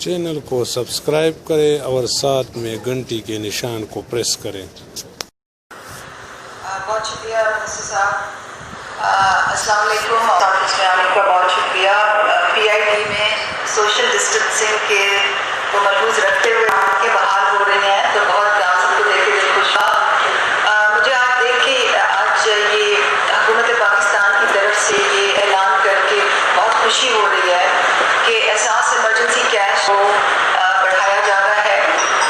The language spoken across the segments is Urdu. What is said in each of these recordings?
چینل کو سبسکرائب کریں اور ساتھ میں گھنٹی کے نشان کو پریس کریں۔ بہت شکریہ محسوس صاحب۔ السلام علیکم، کا بہت شکریہ۔ پی آئی ڈی میں سوشل ڈسٹینسنگ کو ملحوظ رکھتے ہوئے کے بحال ہو رہے ہیں، تو بہت آپ سب کو دیکھ کے دل خوش ہوا۔ مجھے آپ دیکھ کے آج یہ حکومت پاکستان کی طرف سے یہ اعلان کر کے بہت خوشی ہو رہی ہے کہ احساس ایمرجنسی کیش کو بڑھایا جا رہا ہے۔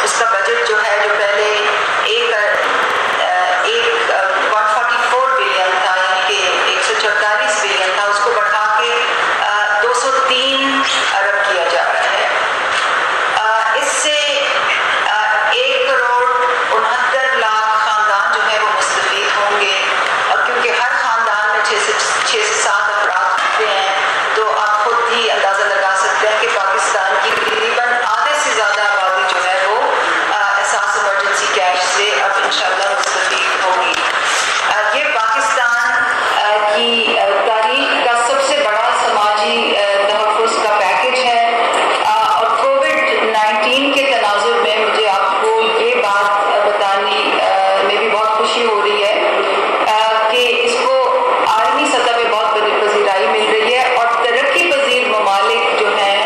اس کا بجٹ جو ہے، جو پہلے 144 بلین تھا، یعنی کہ 144 بلین تھا، اس کو بڑھا کے 203 ارب کیا جا رہا ہے۔ اس سے 1,69,00,000 خاندان جو ہے وہ مستفید ہوں گے، اور کیونکہ ہر خاندان میں 6 سے 7 افراد ہوتے ہیں، تو آپ خود ہی اندازہ لگا سکتے ہیں کہ پاکستان کی تقریباً آدھے سے زیادہ آبادی جو ہے وہ احساس ایمرجنسی کیش سے اب انشاءاللہ مستفید ہوگی۔ یہ پاکستان کی تاریخ کا سب سے بڑا سماجی تحفظ کا پیکج ہے، اور کووڈ-19 کے تناظر میں مجھے آپ کو یہ بات بتانے میں بھی بہت خوشی ہو رہی ہے کہ اس کو عالمی سطح پہ بہت بڑی پذیرائی مل رہی ہے، اور ترقی پذیر ممالک جو ہیں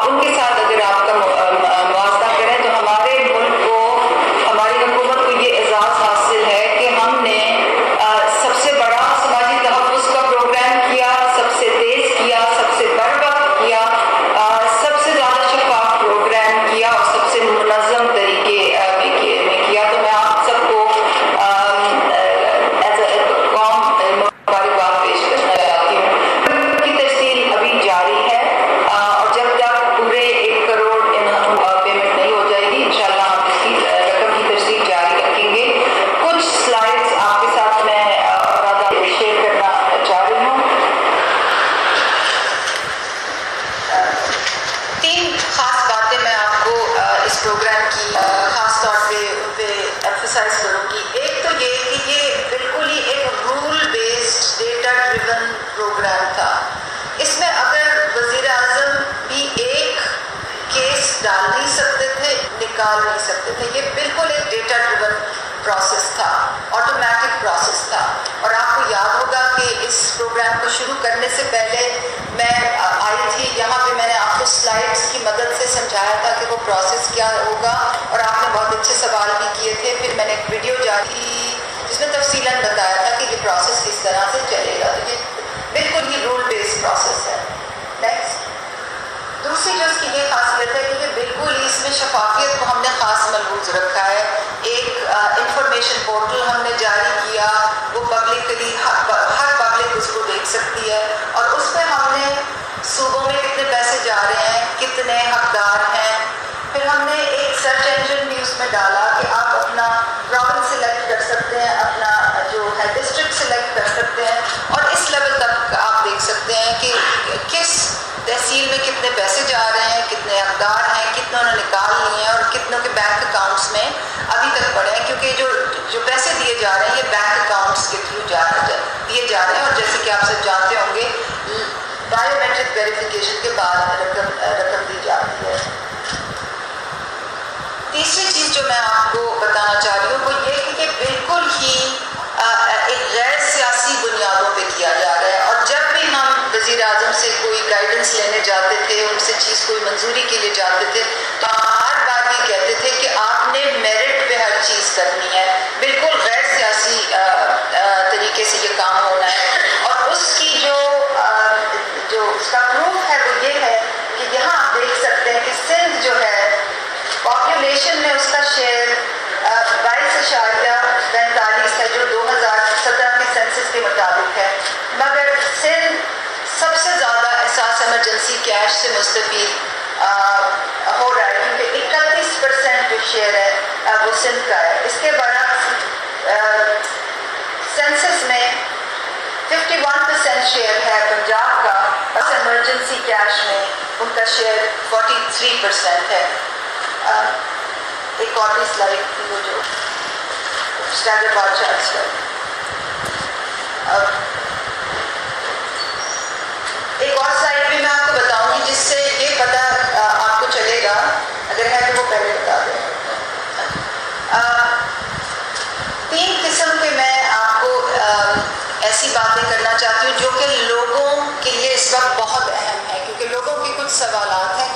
ان کے ساتھ اگر آپ کا موازنہ کریں تو ہمارے ملک کو، ہماری حکومت کو یہ اعزاز حاصل ہے کہ ہم نے سب سے بڑا سماجی تحفظ کا پروگرام کیا، سب سے تیز کیا، سب سے بر وقت کیا، سب سے زیادہ شفاف پروگرام کیا، اور سب سے منظم طریقے میں کیا۔ تو میں آپ سب کو ایز اے قوم مبارکباد پیش کرنا چاہتی ہوں۔ کی تفصیل ابھی جاری ہے، اور جب تک پورے 1 کروڑ پیمنٹ نہیں ہو جائے گی، انشاءاللہ ہم اس کی رقم کی تفصیل جاری رکھیں گے۔ کچھ سلائڈز آپ کے ساتھ میں شیئر کرنا چاہ رہی ہوں۔ 3 خاص باتیں میں آپ کو اس پروگرام کی خاص طور پہ ان پہ ایمفسائز کروں گی۔ ایک تو یہ کہ یہ بالکل ہی ایک rule based data driven program تھا۔ اس میں اگر وزیر اعظم بھی ایک کیس ڈال نہیں سکتے تھے، نکال نہیں سکتے تھے، یہ بالکل ایک ڈیٹا ڈریون پروسیس تھا، آٹومیٹک پروسیس تھا۔ اور آپ کو یاد ہوگا کہ اس پروگرام کو شروع کرنے سے پہلے میں آئی تھی یہاں پہ، میں نے آپ کو سلائڈس کی مدد سے سمجھایا تھا کہ وہ پروسیس کیا ہوگا، اور آپ نے بہت اچھے سوال بھی کیے تھے۔ پھر میں نے ایک ویڈیو جاری کی جس میں تفصیلاً بتایا تھا کہ یہ پروسیس کس طرح سے چلے گا۔ تو یہ بالکل ہی رول بیسڈ پروسیس ہے۔ نیکسٹ، دوسری جو اس کی یہ خاصیت ہے کہ یہ بالکل ہی اس میں شفافیت کو ہم نے خاص ملحوظ رکھا ہے۔ ایک انفارمیشن پورٹل ہم نے جاری کیا، وہ پبلکلی ہر پبلک اس کو دیکھ سکتی ہے، اور اس میں ہم نے صوبوں میں کتنے پیسے جا رہے ہیں، کتنے حقدار ہیں۔ پھر ہم نے ایک سرچ انجن بھی اس میں ڈالا کہ آپ اپنا پروونس سلیکٹ کر سکتے ہیں، اپنا جو ہے ڈسٹرکٹ سلیکٹ کر سکتے ہیں، اور اس لیول تک آپ دیکھ سکتے ہیں کہ کس تحصیل میں کتنے پیسے جا رہے ہیں، کتنے حقدار ہیں، کتنوں نے نکال لیے ہیں، اور کتنوں کے بینک اکاؤنٹس میں ابھی تک پڑے ہیں، کیونکہ جو پیسے دیے جا رہے ہیں یہ بینک اکاؤنٹس کے تھرو دیے جا رہے ہیں، اور جیسے کہ آپ سب جانتے ہوں گے بایو میٹرک ویریفیکیشن کے بعد رقم دی جاتی ہے۔ تیسری چیز جو میں آپ کو بتانا چاہ رہی ہوں وہ یہ کہ یہ بالکل ہی ایک غیر سیاسی بنیادوں پہ کیا جا رہا ہے، اور جب بھی ہم وزیر اعظم سے کوئی گائیڈنس لینے جاتے تھے، ان سے چیز کوئی منظوری کے لیے جاتے تھے، تو ہر بار یہ کہتے تھے کہ آپ نے میرٹ پہ ہر چیز کرنی ہے، بالکل غیر سیاسی طریقے سے یہ کام ہونا ہے۔ اور اس کی جو اس کا پروف ہے وہ یہ ہے کہ یہاں آپ دیکھ سکتے ہیں کہ سندھ جو ہے پاپولیشن میں اس کا شیئر 22.45 ہے، جو 2017 کی سینسس کے مطابق ہے، مگر سندھ سب سے زیادہ احساس ایمرجنسی کیش سے مستفید ہو رہا ہے، کیونکہ 31% جو شیئر ہے وہ سندھ کا ہے۔ اس کے برعکس سینسس میں 51% شیئر ہے پنجاب کا، بس ایمرجنسی کیش میں ان کا شیئر 43% ہے۔ ایک اور بھی سلائڈ تھی وہ جو اسٹینڈرڈ بار چارٹس ہے۔ ایک اور سلائڈ بھی میں آپ کو بتاؤں گی جس سے یہ پتہ آپ کو چلے